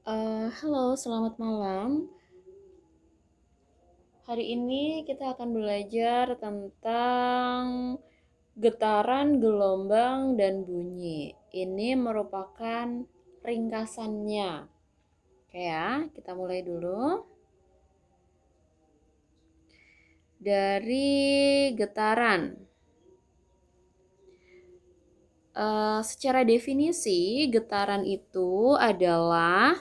Halo, selamat malam. Hari ini kita akan belajar tentang getaran, gelombang, dan bunyi. Ini merupakan ringkasannya. Oke ya, kita mulai dulu. Dari getaran. Secara definisi, getaran itu adalah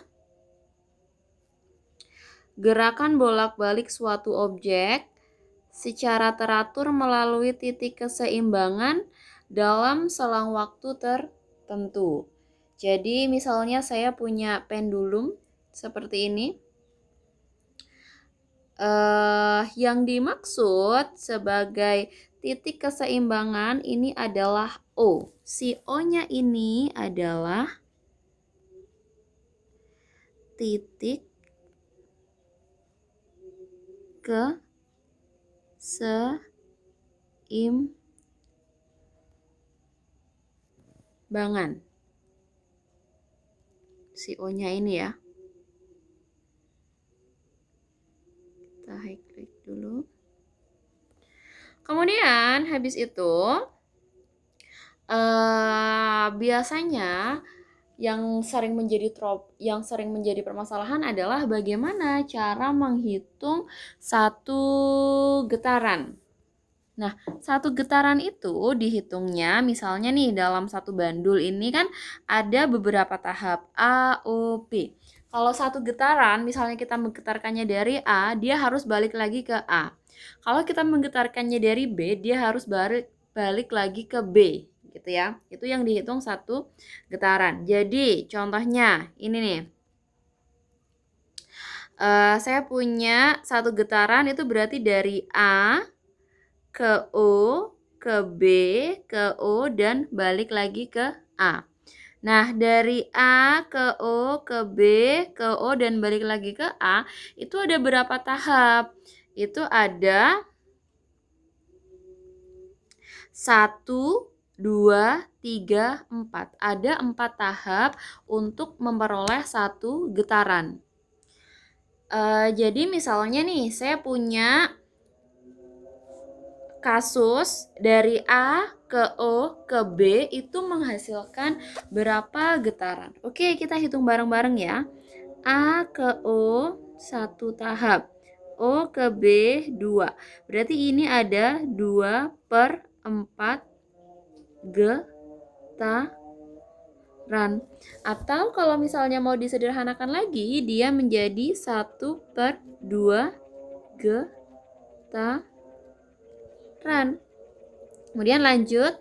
gerakan bolak-balik suatu objek secara teratur melalui titik keseimbangan dalam selang waktu tertentu. Jadi misalnya saya punya pendulum seperti ini. Yang dimaksud sebagai titik keseimbangan ini adalah O. Si O-nya ini adalah titik keseimbangan. Si O-nya ini ya. Kita highlight dulu. Kemudian habis itu biasanya yang sering menjadi permasalahan adalah bagaimana cara menghitung satu getaran. Nah, satu getaran itu dihitungnya misalnya nih dalam satu bandul ini kan ada beberapa tahap A, O, P. Kalau satu getaran misalnya kita menggetarkannya dari A, dia harus balik lagi ke A. Kalau kita menggetarkannya dari B, dia harus balik lagi ke B, gitu ya. Itu yang dihitung satu getaran. Jadi, contohnya ini nih. Saya punya satu getaran itu berarti dari A ke O, ke B, ke O, dan balik lagi ke A. Nah, dari A ke O, ke B, ke O, dan balik lagi ke A, itu ada berapa tahap? Itu ada 1, 2, 3, 4. Ada 4 tahap untuk memperoleh satu getaran. Jadi misalnya nih, saya punya kasus dari A ke O ke B itu menghasilkan berapa getaran. Oke, kita hitung bareng-bareng ya. A ke O 1 tahap, O ke B 2. Berarti ini ada 2/4 getaran. Atau kalau misalnya mau disederhanakan lagi, dia menjadi 1/2 getaran. Kemudian lanjut,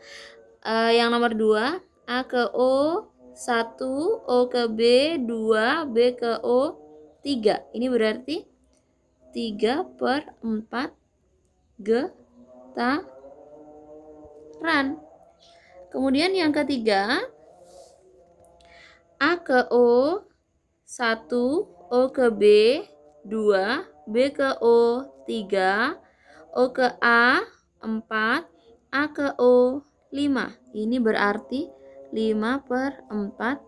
yang nomor 2, A ke O 1, O ke B 2, B ke O 3. Ini berarti 3/4 getaran. Kemudian yang ketiga, A ke O 1, O ke B 2, B ke O 3, O ke A 4, A ke O 5. Ini berarti 5/4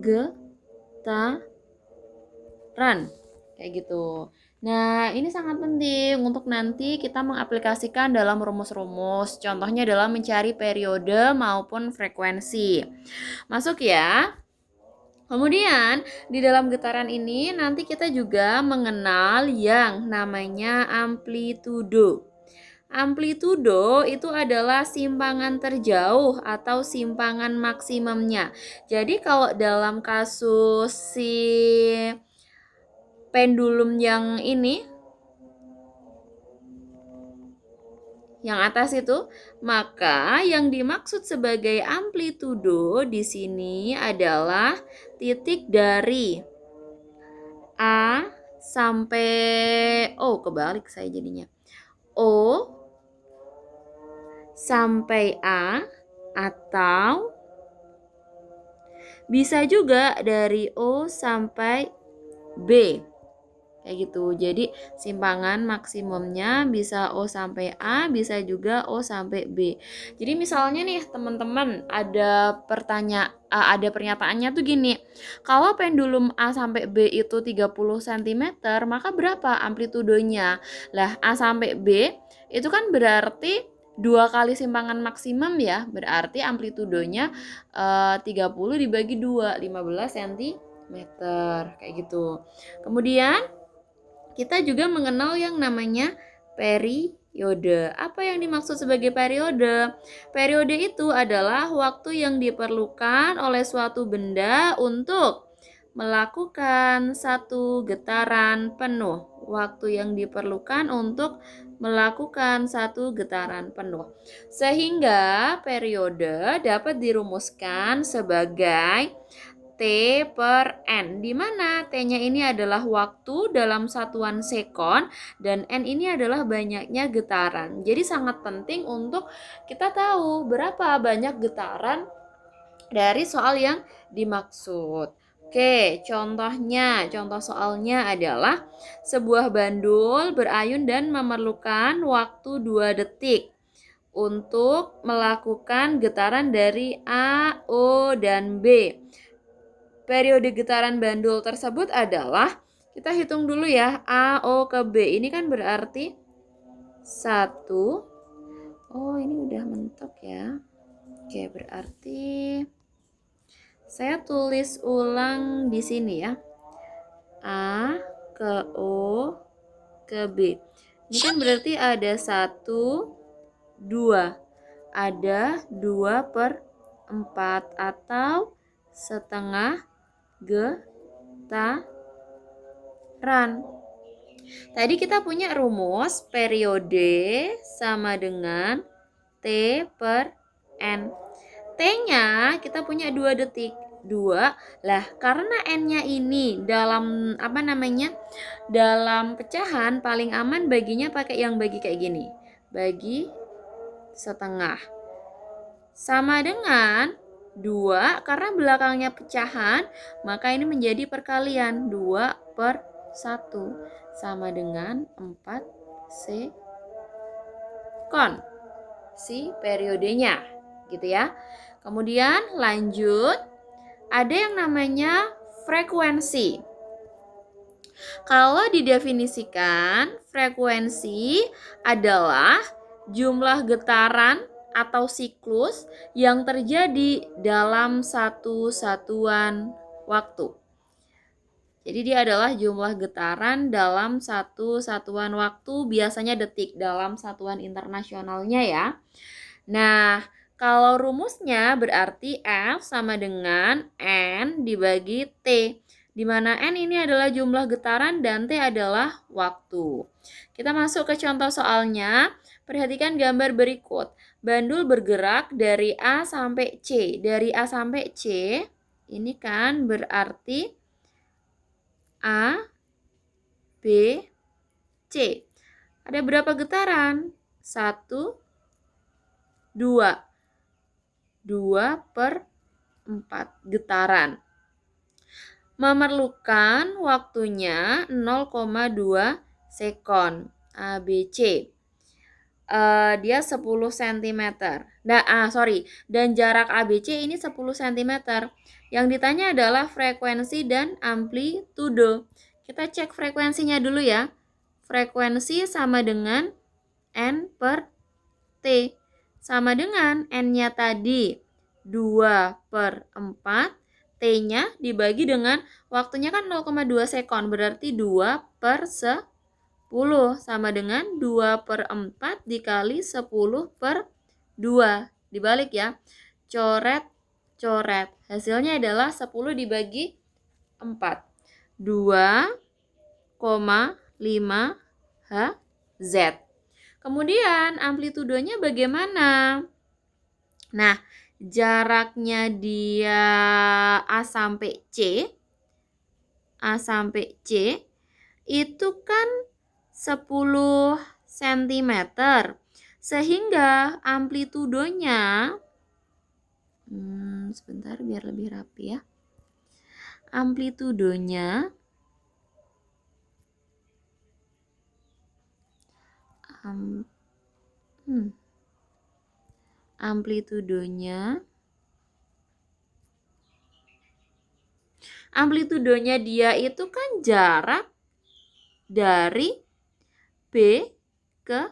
getaran. Kayak gitu. Nah, ini sangat penting untuk nanti kita mengaplikasikan dalam rumus-rumus. Contohnya adalah mencari periode maupun frekuensi. Masuk ya. Kemudian, di dalam getaran ini nanti kita juga mengenal yang namanya amplitudo. Amplitudo itu adalah simpangan terjauh atau simpangan maksimumnya. Jadi kalau dalam kasus si pendulum yang ini, yang atas itu, maka yang dimaksud sebagai amplitudo di sini adalah titik dari A sampai kebalik saya jadinya. O sampai A, atau bisa juga dari O sampai B. kayak gitu. Jadi simpangan maksimumnya bisa O sampai A, bisa juga O sampai B. Jadi misalnya nih teman-teman ada ada pernyataannya tuh gini. Kalau pendulum A sampai B itu 30 cm, maka berapa amplitudenya? Lah, A sampai B itu kan berarti 2 kali simpangan maksimum ya. Berarti amplitudenya 30 dibagi 2, 15 cm kayak gitu. Kemudian kita juga mengenal yang namanya periode. Apa yang dimaksud sebagai periode? Periode itu adalah waktu yang diperlukan oleh suatu benda untuk melakukan satu getaran penuh. Waktu yang diperlukan untuk melakukan satu getaran penuh. Sehingga periode dapat dirumuskan sebagai T per N, di mana T-nya ini adalah waktu dalam satuan sekon dan N ini adalah banyaknya getaran. Jadi sangat penting untuk kita tahu berapa banyak getaran dari soal yang dimaksud. Oke, contoh soalnya adalah sebuah bandul berayun dan memerlukan waktu 2 detik untuk melakukan getaran dari A, O, dan B. Periode getaran bandul tersebut adalah, kita hitung dulu ya, A, O ke B. Ini kan berarti 1. Oh, ini udah mentok ya. Oke, berarti saya tulis ulang di sini ya. A ke O ke B. Ini kan berarti ada 1, 2. Ada 2/4 atau setengah getaran. Tadi kita punya rumus periode sama dengan T per N. T-nya kita punya 2 detik. 2. Lah, karena N-nya ini dalam dalam pecahan paling aman baginya pakai yang bagi kayak gini. Bagi setengah. Sama dengan 2, karena belakangnya pecahan, maka ini menjadi perkalian. 2/1 sama dengan 4 sekon. Si periodenya, gitu ya. Kemudian lanjut, ada yang namanya frekuensi. Kalau didefinisikan, frekuensi adalah jumlah getaran atau siklus yang terjadi dalam satu satuan waktu. Jadi dia adalah jumlah getaran dalam satu satuan waktu, biasanya detik dalam satuan internasionalnya ya. Nah, kalau rumusnya berarti F sama dengan N dibagi T, di mana N ini adalah jumlah getaran dan T adalah waktu. Kita masuk ke contoh soalnya. Perhatikan gambar berikut. Bandul bergerak dari A sampai C. Dari A sampai C, ini kan berarti A, B, C. Ada berapa getaran? 1, 2. 2/4 getaran. Memerlukan waktunya 0,2 sekon. ABC. Dia 10 cm. Dan jarak ABC ini 10 cm. Yang ditanya adalah frekuensi dan amplitudo. Kita cek frekuensinya dulu ya. Frekuensi sama dengan N per T. Sama dengan N-nya tadi 2/4. T-nya dibagi dengan waktunya kan 0,2 sekon. Berarti 2/10 sama dengan 2/4 dikali 10/2. Dibalik ya. Coret. Hasilnya adalah 10 dibagi 4. 2,5 Hz. Kemudian amplitudonya bagaimana? Nah, jaraknya dia A sampai C itu kan 10 cm. Sehingga amplitudonya sebentar biar lebih rapi ya. Amplitudonya amplitudonya dia itu kan jarak dari B ke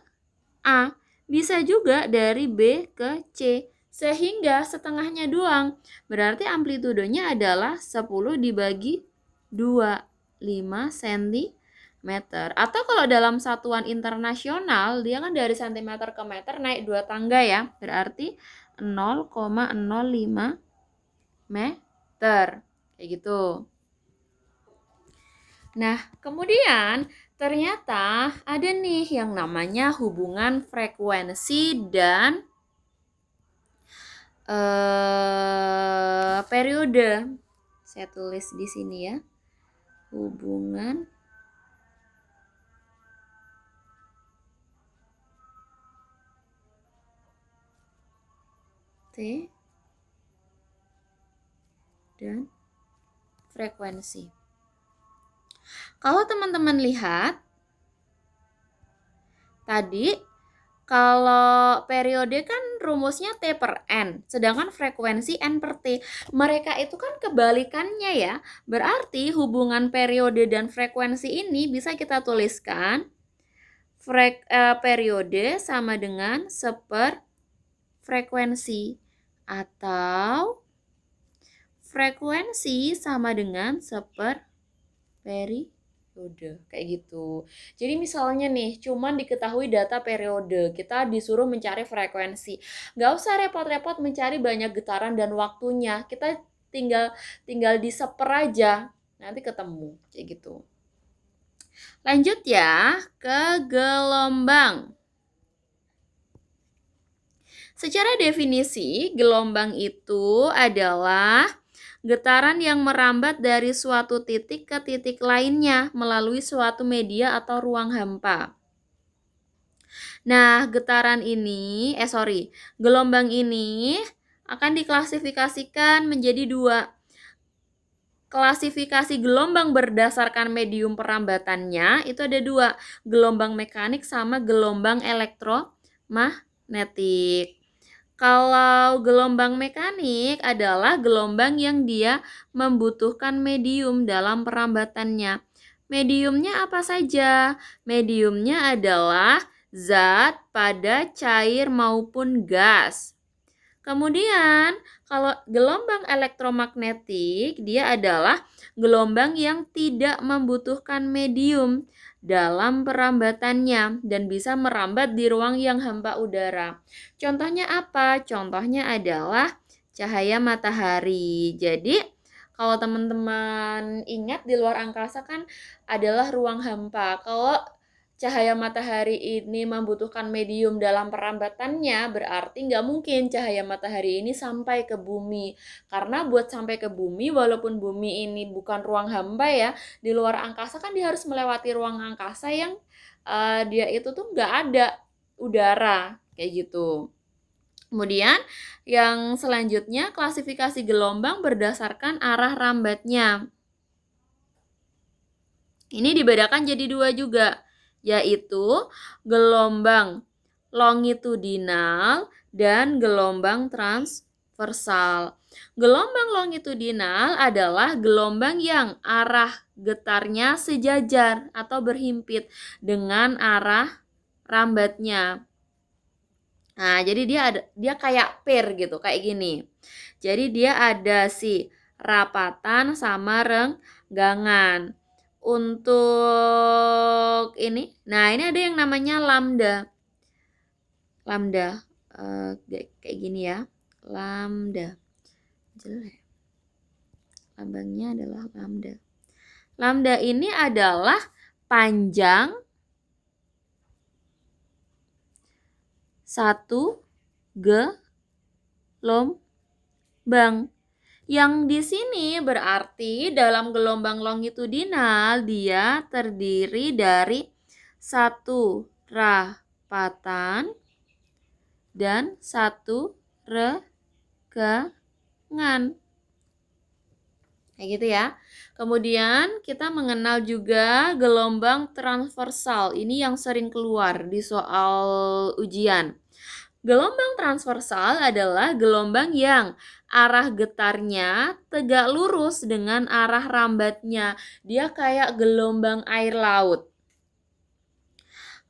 A. Bisa juga dari B ke C. Sehingga setengahnya doang. Berarti amplitudonya adalah 10 dibagi 2, 5 cm. Atau kalau dalam satuan internasional, dia kan dari cm ke meter naik 2 tangga ya. Berarti 0,05 meter. Kayak gitu. Nah, kemudian ternyata ada nih yang namanya hubungan frekuensi dan periode. Saya tulis di sini ya. Hubungan T dan frekuensi. Kalau teman-teman lihat tadi, kalau periode kan rumusnya T per N, sedangkan frekuensi N per T. Mereka itu kan kebalikannya ya. Berarti hubungan periode dan frekuensi ini bisa kita tuliskan periode sama dengan seperfrekuensi, atau frekuensi sama dengan seperperiode. Kayak gitu. Jadi misalnya nih, cuman diketahui data periode, kita disuruh mencari frekuensi. Nggak usah repot-repot mencari banyak getaran dan waktunya. Kita tinggal diseper aja, nanti ketemu. Kayak gitu. Lanjut ya ke gelombang. Secara definisi, gelombang itu adalah getaran yang merambat dari suatu titik ke titik lainnya melalui suatu media atau ruang hampa. Nah, gelombang ini akan diklasifikasikan menjadi 2. Klasifikasi gelombang berdasarkan medium perambatannya itu ada 2, gelombang mekanik sama gelombang elektromagnetik. Kalau gelombang mekanik adalah gelombang yang dia membutuhkan medium dalam perambatannya. Mediumnya apa saja? Mediumnya adalah zat, padat, cair, maupun gas. Kemudian, kalau gelombang elektromagnetik, dia adalah gelombang yang tidak membutuhkan medium dalam perambatannya dan bisa merambat di ruang yang hampa udara. Contohnya apa? Contohnya adalah cahaya matahari. Jadi, kalau teman-teman ingat di luar angkasa kan adalah ruang hampa. Kalau cahaya matahari ini membutuhkan medium dalam perambatannya, berarti nggak mungkin cahaya matahari ini sampai ke bumi. Karena buat sampai ke bumi, walaupun bumi ini bukan ruang hampa ya, di luar angkasa kan dia harus melewati ruang angkasa yang dia itu tuh nggak ada udara, kayak gitu. Kemudian yang selanjutnya, klasifikasi gelombang berdasarkan arah rambatnya. Ini dibedakan jadi 2 juga, yaitu gelombang longitudinal dan gelombang transversal. Gelombang longitudinal adalah gelombang yang arah getarnya sejajar atau berhimpit dengan arah rambatnya. Nah, jadi dia kayak pair gitu, kayak gini. Jadi dia ada si rapatan sama renggangan. Untuk ini, nah ini ada yang namanya lambda. Lambda kayak gini ya. Lambda. Jelek. Lambangnya adalah lambda. Lambda ini adalah panjang satu gelombang. Yang di sini berarti dalam gelombang longitudinal dia terdiri dari satu rapatan dan satu renggangan. Kayak gitu ya. Kemudian kita mengenal juga gelombang transversal. Ini yang sering keluar di soal ujian. Gelombang transversal adalah gelombang yang arah getarnya tegak lurus dengan arah rambatnya. Dia kayak gelombang air laut.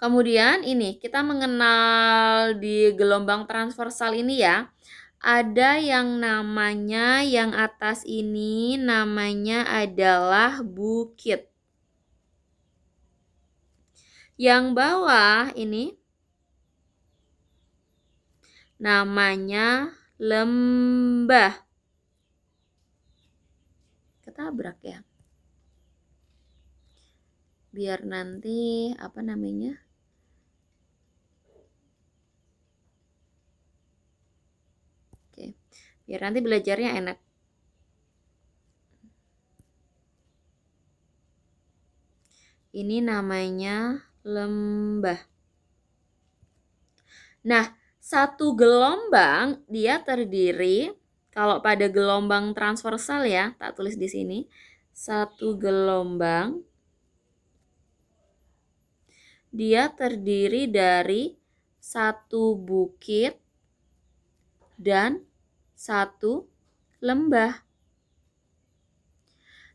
Kemudian ini kita mengenal di gelombang transversal ini ya. Ada yang namanya yang atas ini namanya adalah bukit. Yang bawah ini namanya lembah. Ketabrak ya. Biar nanti apa namanya? Oke. Biar nanti belajarnya enak. Ini namanya lembah. Nah, satu gelombang dia terdiri, kalau pada gelombang transversal ya, tak tulis di sini. Satu gelombang dia terdiri dari satu bukit dan satu lembah.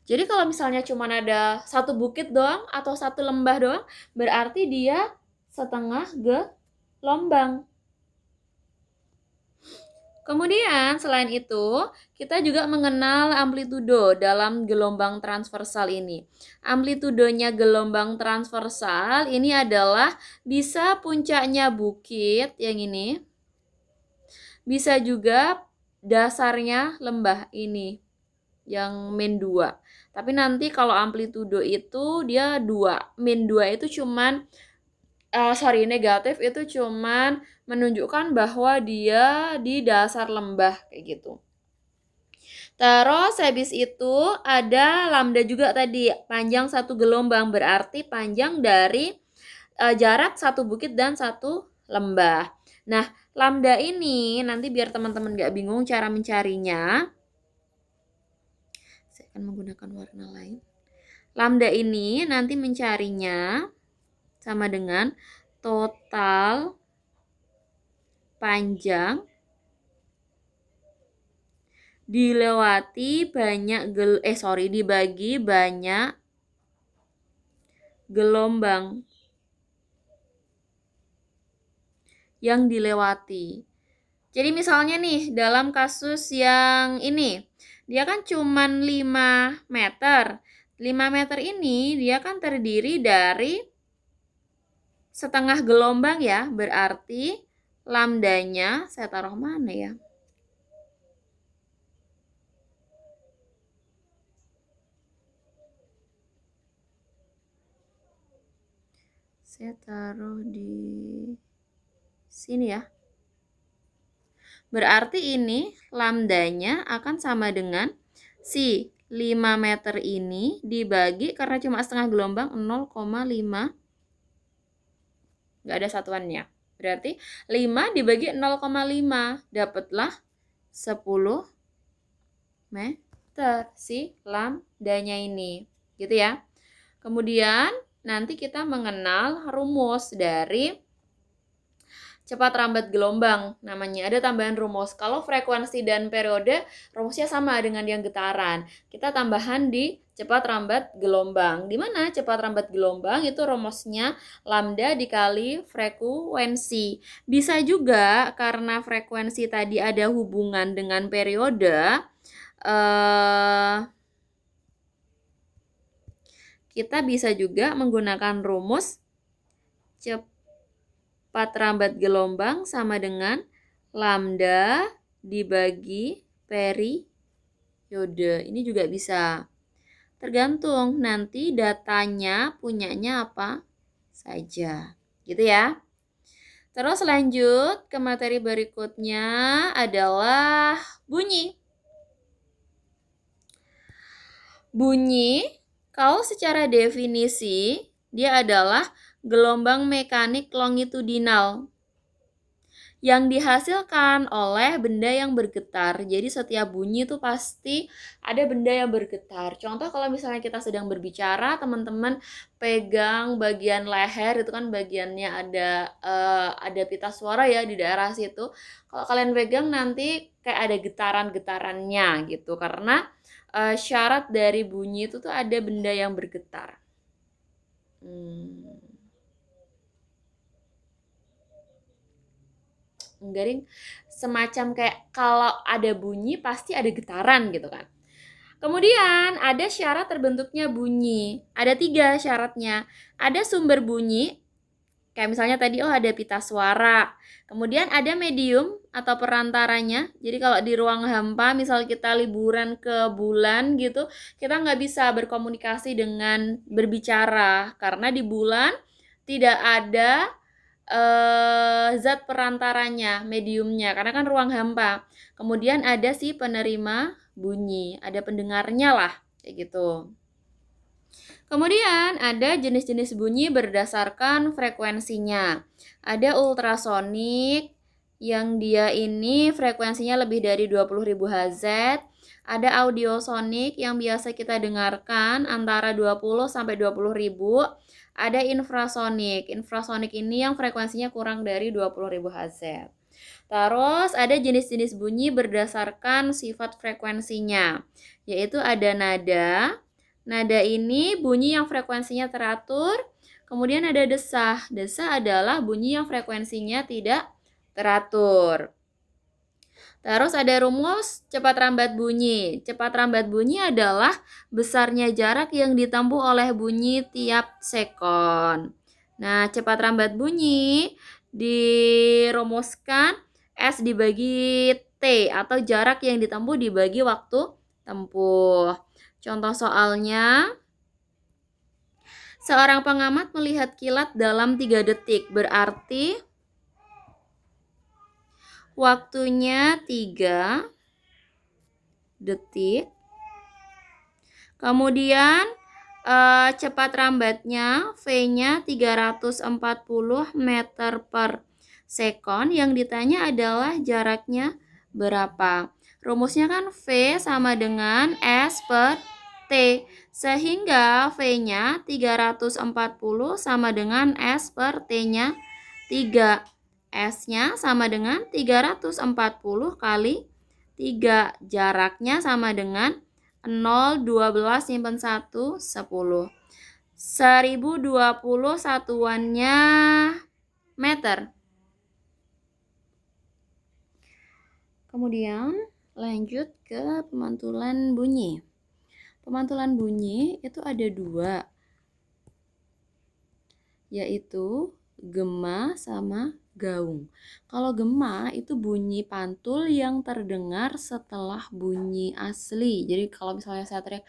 Jadi kalau misalnya cuma ada satu bukit doang atau satu lembah doang, berarti dia setengah gelombang. Kemudian selain itu, kita juga mengenal amplitudo dalam gelombang transversal ini. Amplitudonya gelombang transversal ini adalah bisa puncaknya bukit yang ini, bisa juga dasarnya lembah ini yang min 2. Tapi nanti kalau amplitudo itu dia 2. Min 2 itu cuman negatif itu cuman menunjukkan bahwa dia di dasar lembah kayak gitu. Terus habis itu ada lambda juga tadi, panjang satu gelombang, berarti panjang dari jarak satu bukit dan satu lembah. Nah, lambda ini nanti biar teman-teman gak bingung cara mencarinya, saya akan menggunakan warna lain. Lambda ini nanti mencarinya sama dengan total panjang dilewati dibagi banyak gelombang yang dilewati. Jadi misalnya nih dalam kasus yang ini, dia kan cuman 5 meter. 5 meter ini dia kan terdiri dari setengah gelombang ya, berarti lambdanya saya taruh mana ya? Saya taruh di sini ya. Berarti ini lambdanya akan sama dengan si 5 meter ini dibagi karena cuma setengah gelombang 0,5. Nggak ada satuannya. Berarti 5 dibagi 0,5 dapatlah 10 meter si lambdanya ini. Gitu ya. Kemudian nanti kita mengenal rumus dari cepat rambat gelombang namanya. Ada tambahan rumus. Kalau frekuensi dan periode rumusnya sama dengan yang getaran. Kita tambahan di cepat rambat gelombang. Di mana cepat rambat gelombang itu rumusnya lambda dikali frekuensi. Bisa juga karena frekuensi tadi ada hubungan dengan periode, kita bisa juga menggunakan rumus cepat rambat gelombang sama dengan lambda dibagi periode. Ini juga bisa. Tergantung nanti datanya punyanya apa saja. Gitu ya. Terus lanjut ke materi berikutnya adalah bunyi. Bunyi kalau secara definisi dia adalah gelombang mekanik longitudinal yang dihasilkan oleh benda yang bergetar. Jadi setiap bunyi itu pasti ada benda yang bergetar. Contoh kalau misalnya kita sedang berbicara, teman-teman pegang bagian leher, itu kan bagiannya ada pita suara ya di daerah situ. Kalau kalian pegang nanti kayak ada getaran-getarannya gitu, karena syarat dari bunyi itu tuh ada benda yang bergetar. Garing semacam kayak kalau ada bunyi pasti ada getaran gitu kan. Kemudian ada syarat terbentuknya bunyi. Ada 3 syaratnya. Ada sumber bunyi, kayak misalnya tadi ada pita suara. Kemudian ada medium atau perantaranya. Jadi kalau di ruang hampa, misal kita liburan ke bulan gitu, kita nggak bisa berkomunikasi dengan berbicara karena di bulan tidak ada zat perantaranya, mediumnya, karena kan ruang hampa. Kemudian ada si penerima bunyi, ada pendengarnya lah, kayak gitu. Kemudian ada jenis-jenis bunyi berdasarkan frekuensinya. Ada ultrasonik yang dia ini frekuensinya lebih dari 20.000 Hz. Ada audiosonik yang biasa kita dengarkan antara 20 sampai 20.000. Ada infrasonik. Infrasonik ini yang frekuensinya kurang dari 20.000 Hz. Terus ada jenis-jenis bunyi berdasarkan sifat frekuensinya, yaitu ada nada. Nada ini bunyi yang frekuensinya teratur. Kemudian ada desah. Desah adalah bunyi yang frekuensinya tidak teratur. Terus ada rumus cepat rambat bunyi. Cepat rambat bunyi adalah besarnya jarak yang ditempuh oleh bunyi tiap sekon. Nah, cepat rambat bunyi dirumuskan S dibagi T atau jarak yang ditempuh dibagi waktu tempuh. Contoh soalnya, seorang pengamat melihat kilat dalam 3 detik, berarti waktunya 3 detik. Kemudian cepat rambatnya V-nya 340 meter per sekon. Yang ditanya adalah jaraknya berapa. Rumusnya kan V sama dengan S per T. Sehingga V-nya 340 sama dengan S per T-nya 3. S-nya sama dengan 340 kali 3. Jaraknya sama dengan 0, 12, simpen 1, 10. 1020 satuannya meter. Kemudian lanjut ke pemantulan bunyi. Pemantulan bunyi itu ada 2, yaitu gema sama gaung. Kalau gema itu bunyi pantul yang terdengar setelah bunyi asli. Jadi kalau misalnya saya teriak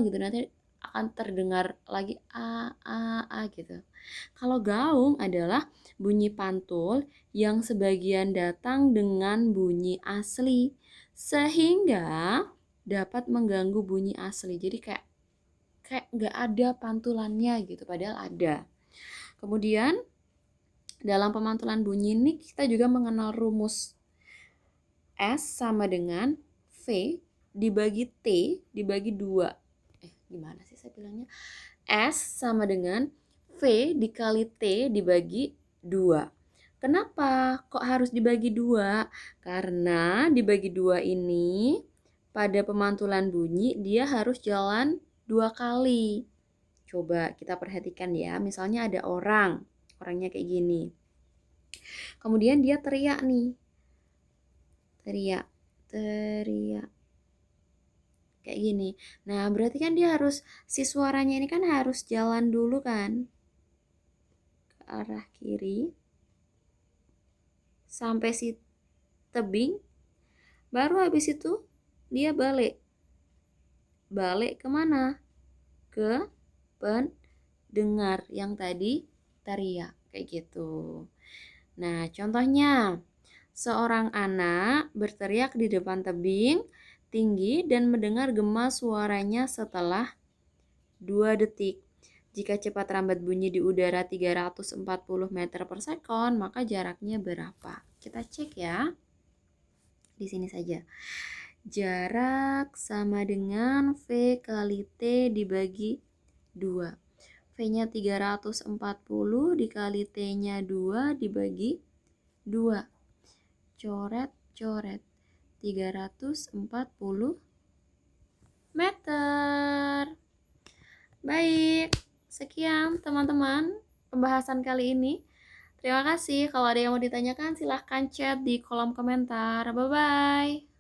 gitu, nanti akan terdengar lagi gitu. Kalau gaung adalah bunyi pantul yang sebagian datang dengan bunyi asli sehingga dapat mengganggu bunyi asli. Jadi kayak nggak ada pantulannya gitu, padahal ada. Kemudian dalam pemantulan bunyi ini kita juga mengenal rumus S sama dengan V dibagi T dibagi 2. Gimana sih saya bilangnya? S sama dengan V dikali T dibagi 2. Kenapa kok harus dibagi 2? Karena dibagi 2 ini pada pemantulan bunyi dia harus jalan 2 kali. Coba kita perhatikan ya, misalnya ada orangnya kayak gini. Kemudian dia teriak nih. Teriak. Kayak gini. Nah, berarti kan dia harus, si suaranya ini kan harus jalan dulu kan. Ke arah kiri. Sampai si tebing. Baru habis itu dia balik. Balik kemana? Ke pendengar yang tadi teriak. Kayak gitu. Nah, contohnya. Seorang anak berteriak di depan tebing tinggi dan mendengar gema suaranya setelah 2 detik. Jika cepat rambat bunyi di udara 340 meter per sekon, maka jaraknya berapa? Kita cek ya. Di sini saja. Jarak sama dengan V kali T dibagi 2. V-nya 340 dikali T-nya 2 dibagi 2. Coret-coret. 340 meter. Baik, sekian teman-teman pembahasan kali ini. Terima kasih. Kalau ada yang mau ditanyakan silahkan chat di kolom komentar. Bye-bye.